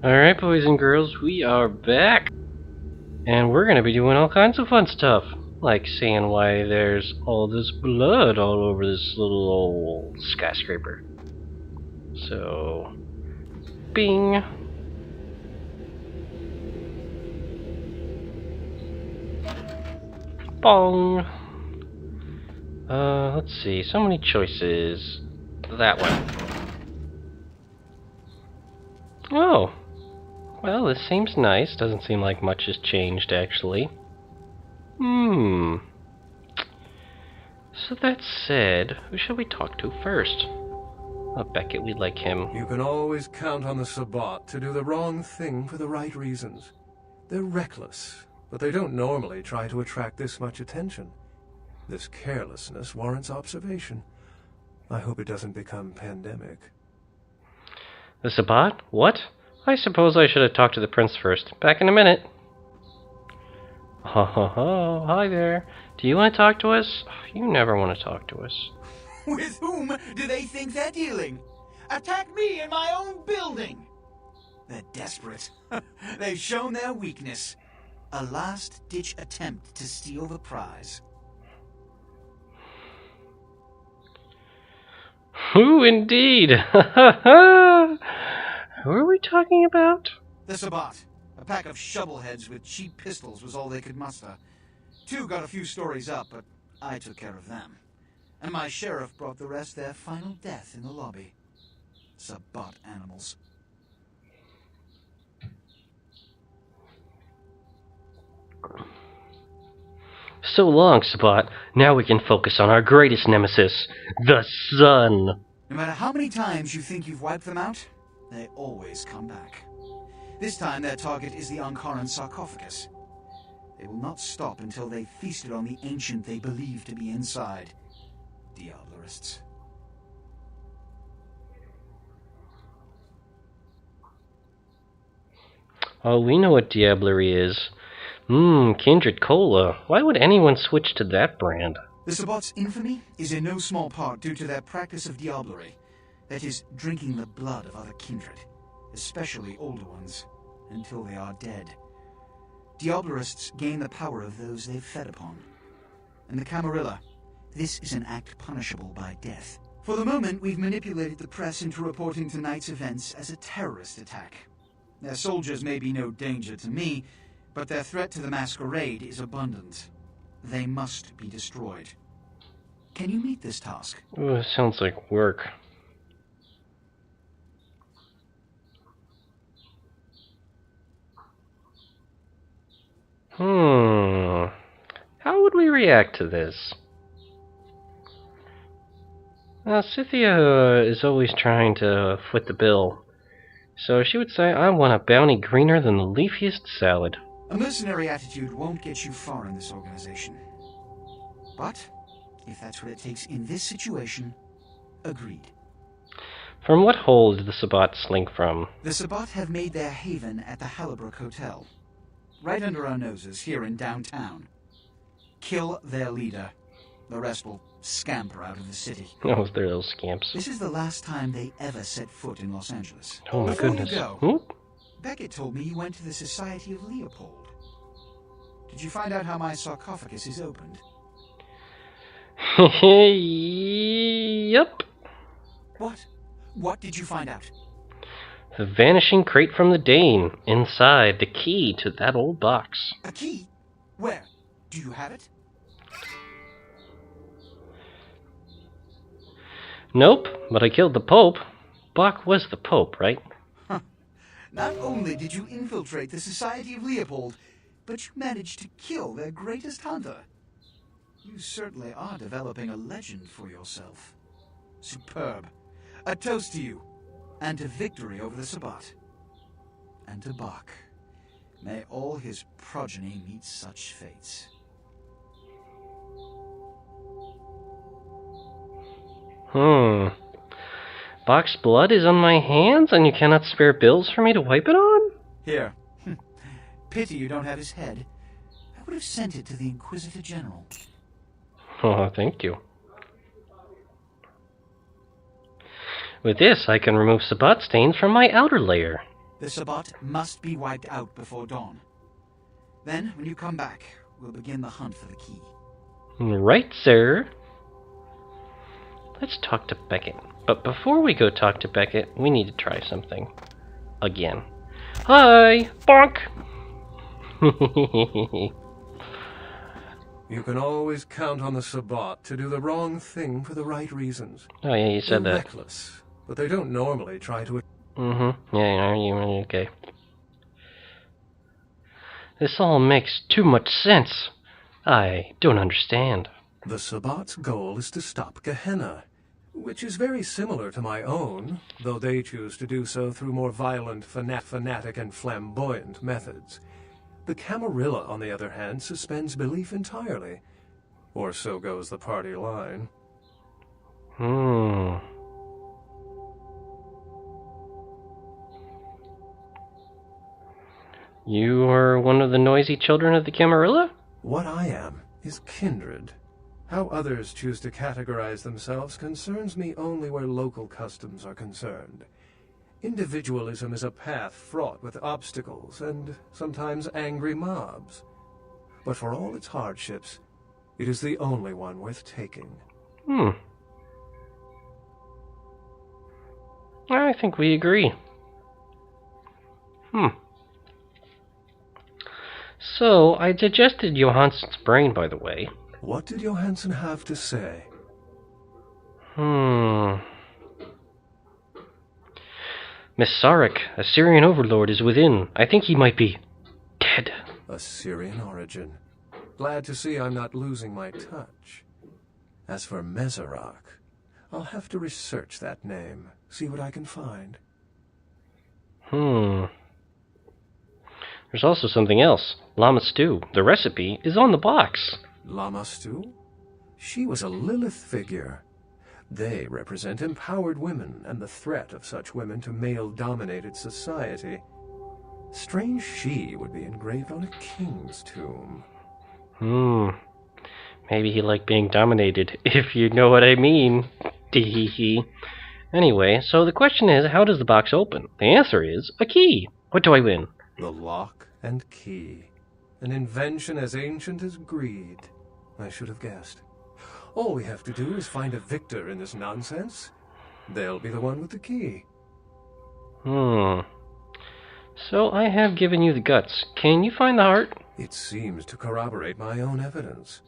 Alright, boys and girls, we are back! And we're gonna be doing all kinds of fun stuff. Like seeing why there's all this blood all over this little old skyscraper. So... Bing! Bong! Let's see, so many choices. That one. Oh! Well, this seems nice. Doesn't seem like much has changed, actually. So that said, who shall we talk to first? Oh, Beckett, we like him. You can always count on the Sabbat to do the wrong thing for the right reasons. They're reckless, but they don't normally try to attract this much attention. This carelessness warrants observation. I hope it doesn't become pandemic. The Sabbat? What? I suppose I should have talked to the prince first. Back in a minute. Oh, hi there. Do you want to talk to us? You never want to talk to us. With whom do they think they're dealing? Attack me in my own building! They're desperate. They've shown their weakness. A last-ditch attempt to steal the prize. Who indeed? Who are we talking about? The Sabbat. A pack of shovelheads with cheap pistols was all they could muster. Two got a few stories up, but I took care of them. And my sheriff brought the rest their final death in the lobby. Sabbat animals. So long, Sabbat. Now we can focus on our greatest nemesis, the sun. No matter how many times you think you've wiped them out, they always come back. This time their target is the Ankaran sarcophagus. They will not stop until they've feasted on the ancient they believe to be inside. Diablerists. Oh, we know what diablerie is. Kindred Cola. Why would anyone switch to that brand? The Sabbat's infamy is in no small part due to their practice of diablerie. That is, drinking the blood of other kindred, especially older ones, until they are dead. Diablerists gain the power of those they've fed upon. And the Camarilla, this is an act punishable by death. For the moment, we've manipulated the press into reporting tonight's events as a terrorist attack. Their soldiers may be no danger to me, but their threat to the Masquerade is abundant. They must be destroyed. Can you meet this task? Ooh, it sounds like work. How would we react to this? Scythia is always trying to foot the bill. So she would say, I want a bounty greener than the leafiest salad. A mercenary attitude won't get you far in this organization. But, if that's what it takes in this situation, agreed. From what hole did the Sabbat slink from? The Sabbat have made their haven at the Hallibrook Hotel. Right under our noses, here in downtown. Kill their leader. The rest will scamper out of the city. Oh, they're those scamps. This is the last time they ever set foot in Los Angeles. Oh my Before goodness. You go, Whoop. Beckett told me you went to the Society of Leopold. Did you find out how my sarcophagus is opened? Yep. What? What did you find out? The vanishing crate from the Dane. Inside, the key to that old box. A key? Where? Do you have it? Nope, but I killed the Pope. Bach was the Pope, right? Huh. Not only did you infiltrate the Society of Leopold, but you managed to kill their greatest hunter. You certainly are developing a legend for yourself. Superb. A toast to you, and to victory over the Sabbat. And to Bach. May all his progeny meet such fates. Bach's blood is on my hands, and you cannot spare bills for me to wipe it on? Here. Pity you don't have his head. I would have sent it to the Inquisitor General. Oh, thank you. With this, I can remove Sabbat stains from my outer layer. The Sabbat must be wiped out before dawn. Then, when you come back, we'll begin the hunt for the key. Right, sir. Let's talk to Beckett. But before we go talk to Beckett, we need to try something. Again. Hi! Bonk! You can always count on the Sabbat to do the wrong thing for the right reasons. Oh yeah, you said They're that. reckless, but they don't normally try to... Yeah, okay. This all makes too much sense. I don't understand. The Sabbat's goal is to stop Gehenna, which is very similar to my own, though they choose to do so through more violent, fanatic, and flamboyant methods. The Camarilla, on the other hand, suspends belief entirely. Or so goes the party line. You are one of the noisy children of the Camarilla? What I am is kindred. How others choose to categorize themselves concerns me only where local customs are concerned. Individualism is a path fraught with obstacles and sometimes angry mobs. But for all its hardships, it is the only one worth taking. I think we agree. So, I digested Johansson's brain, by the way. What did Johansson have to say? Miss Sarek, a Syrian overlord, is within. I think he might be dead. Assyrian origin. Glad to see I'm not losing my touch. As for Mezarak, I'll have to research that name, see what I can find. There's also something else. Llama stew. The recipe is on the box. Lama stew? She was a Lilith figure. They represent empowered women and the threat of such women to male-dominated society. Strange she would be engraved on a king's tomb. Maybe he liked being dominated, if you know what I mean. Tee-hee-hee. Anyway, so the question is, how does the box open? The answer is, a key. What do I win? The lock and key. An invention as ancient as greed. I should have guessed. All we have to do is find a victor in this nonsense. They'll be the one with the key. So I have given you the guts. Can you find the heart? It seems to corroborate my own evidence.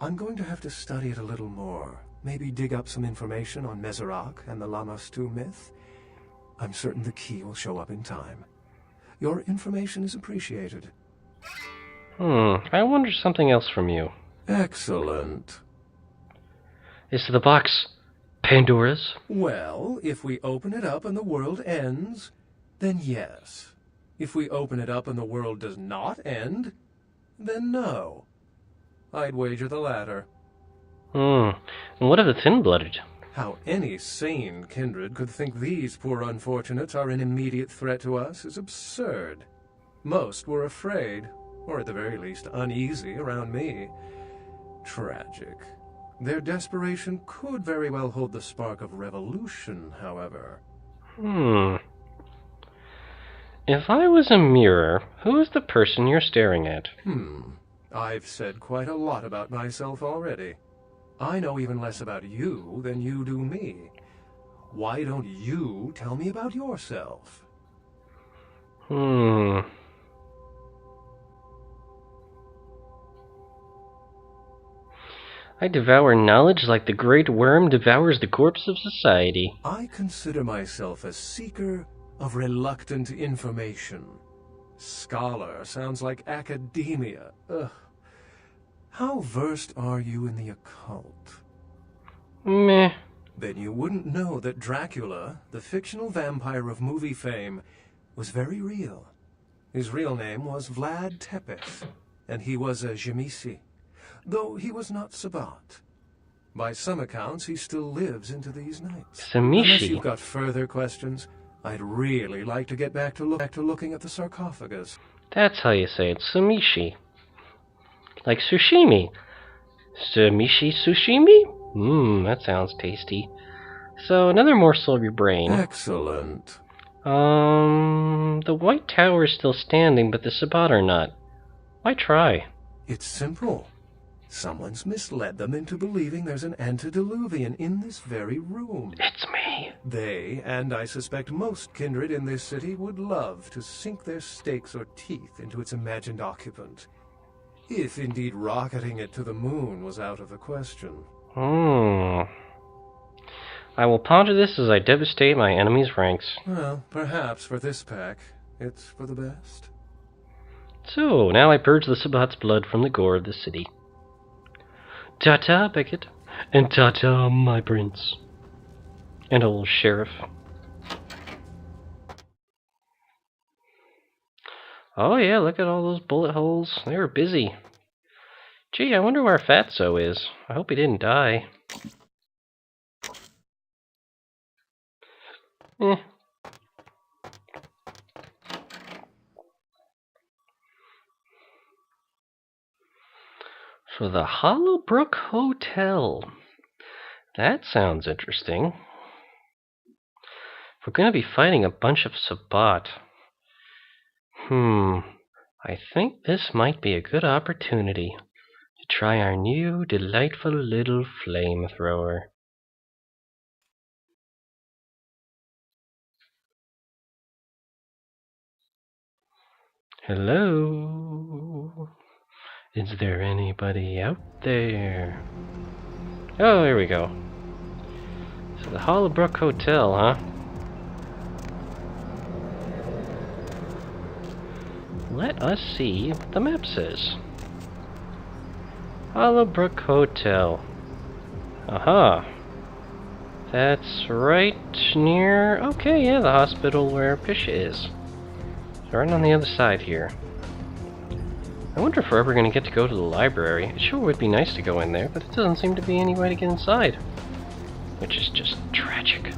I'm going to have to study it a little more. Maybe dig up some information on Mezarak and the Lama stew myth. I'm certain the key will show up in time. Your information is appreciated. I wonder something else from you. Excellent. Is the box Pandora's? Well, if we open it up and the world ends, then yes. If we open it up and the world does not end, then no. I'd wager the latter. And what of the thin-blooded? How any sane kindred could think these poor unfortunates are an immediate threat to us is absurd. Most were afraid, or at the very least uneasy around me. Tragic. Their desperation could very well hold the spark of revolution, however. If I was a mirror, who is the person you're staring at? I've said quite a lot about myself already. I know even less about you than you do me. Why don't you tell me about yourself? I devour knowledge like the great worm devours the corpse of society. I consider myself a seeker of reluctant information. Scholar sounds like academia. Ugh. How versed are you in the occult? Meh. Then you wouldn't know that Dracula, the fictional vampire of movie fame, was very real. His real name was Vlad Tepes, and he was a Jamisi, though he was not Sabbat. By some accounts, he still lives into these nights. Unless Samishi. you've got further questions, I'd really like to get back to looking at the sarcophagus. That's how you say it, Samishi. Like sushimi. Samishi sushimi? That sounds tasty. So, another morsel of your brain. Excellent. The White Tower is still standing, but the Sabbat are not. Why try? It's simple. Someone's misled them into believing there's an antediluvian in this very room. It's me. They, and I suspect most kindred in this city, would love to sink their stakes or teeth into its imagined occupant. If indeed rocketing it to the moon was out of the question. I will ponder this as I devastate my enemy's ranks. Well, perhaps for this pack, it's for the best. So, now I purge the Sabbat's blood from the gore of the city. Ta-ta, Beckett, and ta-ta, my prince. And old sheriff. Oh yeah, look at all those bullet holes. They were busy. Gee, I wonder where Fatso is. I hope he didn't die. So the Hollowbrook Hotel. That sounds interesting. We're going to be fighting a bunch of Sabbat. I think this might be a good opportunity to try our new delightful little flamethrower. Hello? Is there anybody out there? Oh, there we go. So the Hollowbrook Hotel, huh? Let us see what the map says. Hollowbrook Hotel. Aha. That's right near... Okay, yeah, the hospital where Pisha is. So right on the other side here. I wonder if we're ever going to get to go to the library. It sure would be nice to go in there, but it doesn't seem to be any way to get inside. Which is just tragic.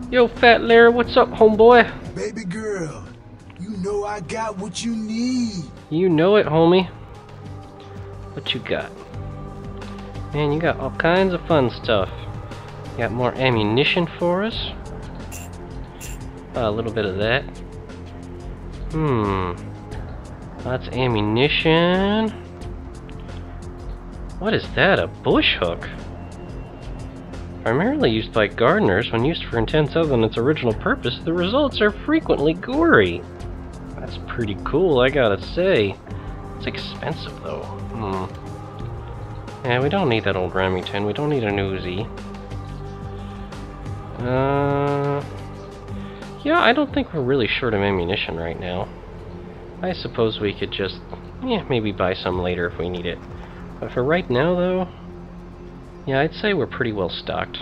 Yo, Fat Larry, what's up, homeboy? Baby girl, you know I got what you need. You know it, homie. What you got? Man, you got all kinds of fun stuff. You got more ammunition for us. A little bit of that. That's ammunition. What is that? A bush hook? Primarily used by gardeners, when used for intents other than its original purpose, the results are frequently gory. That's pretty cool, I gotta say. It's expensive, though. Yeah, we don't need that old Remington. We don't need an Uzi. Yeah, I don't think we're really short of ammunition right now. I suppose we could just, maybe buy some later if we need it. But for right now, though, yeah, I'd say we're pretty well stocked.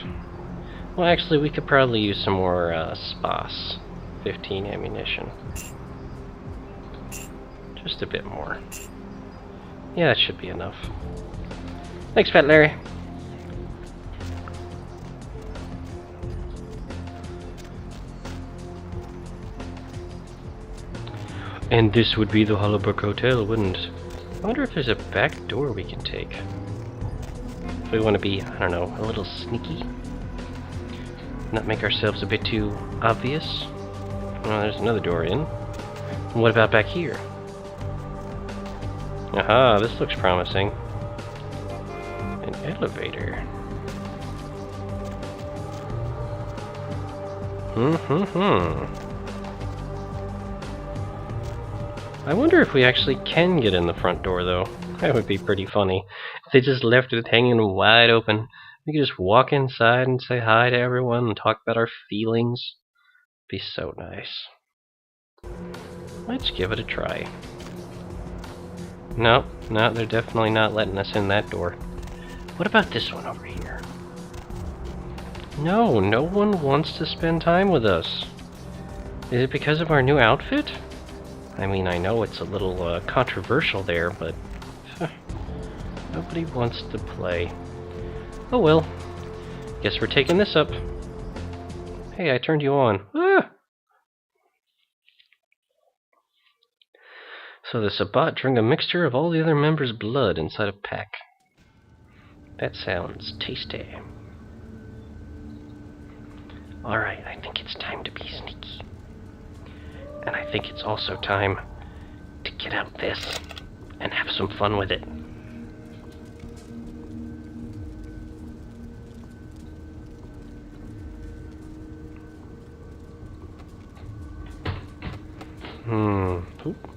Well, actually, we could probably use some more SPAS 15 ammunition. Just a bit more. Yeah, that should be enough. Thanks, Fat Larry. And this would be the Hollowbrook Hotel, wouldn't it? I wonder if there's a back door we can take. If we want to be, I don't know, a little sneaky. Not make ourselves a bit too obvious. Oh, there's another door in. And what about back here? Aha, this looks promising. An elevator. I wonder if we actually can get in the front door, though. That would be pretty funny. If they just left it hanging wide open, we could just walk inside and say hi to everyone and talk about our feelings. It'd be so nice. Let's give it a try. No, they're definitely not letting us in that door. What about this one over here? No one wants to spend time with us. Is it because of our new outfit? I mean, I know it's a little controversial there, but nobody wants to play. Oh well. Guess we're taking this up. Hey, I turned you on. Ah! So the Sabbat drank a mixture of all the other members' blood inside a pack. That sounds tasty. Alright, I think it's time to be sneaky. And I think it's also time to get out this and have some fun with it. Oop.